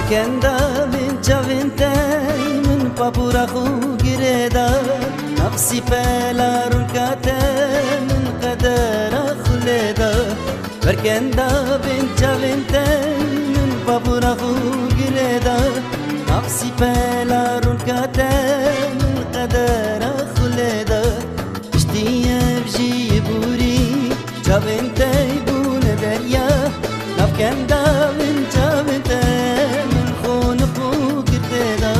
نافکندا من چاوینتای من پاپورا خو گریدا نفسی پلا رکاته من قدر خلیدا برکندا من چاوینتای من پاپورا خو گریدا نفسی پلا رکاته من قدر خلیدا اشتیه بجی بوری چاوینتای بون دریا نافکندا من چاوینتای من خون خو گریدا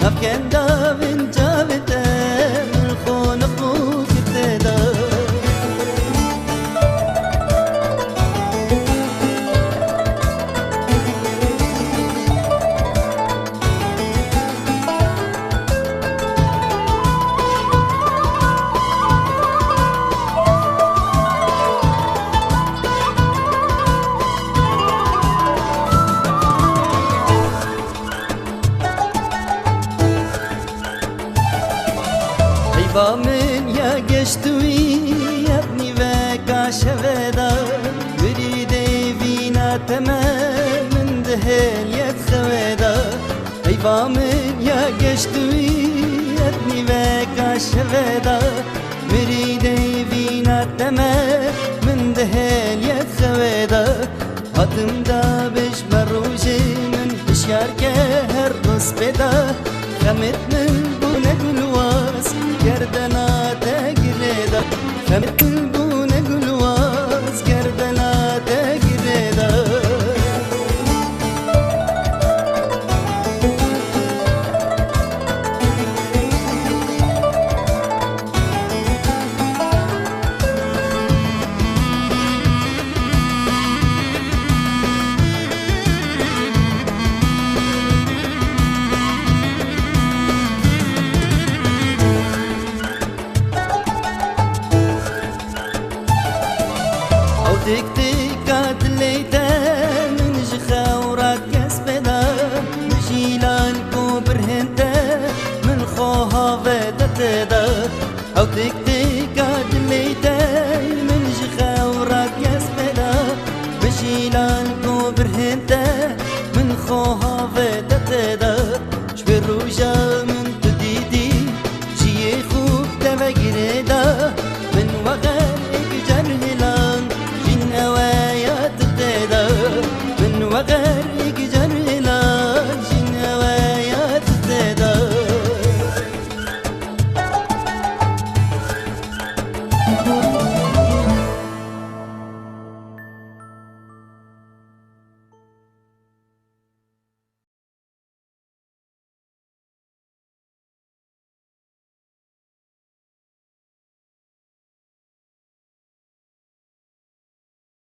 نافکندا من چاوینتای من خون خو گریدا با من یا گشتوی ابنی و کاشویدا وریدی وینا تمام من دهلیت خویدا ای با من یا گشتوی ابنی و کاشویدا وریدی وینا تمام من دهلیت خویدا هاتم دا بش بروجی من بشیار که هر روز پیدا خمت من بونه گلواز گردنا تگریدا خمت من بونه گلواز گردنا تگریدا تك تك ليتا من جخاورات كسبدا مجيلان كوبر هنتا من خوها فدتدا او تك تك ليتا من جخاورات كسبدا مجيلان كوبر هنتا من خوها فدتدا شبر روجا من تديدي جي خوب تبقردا من وغا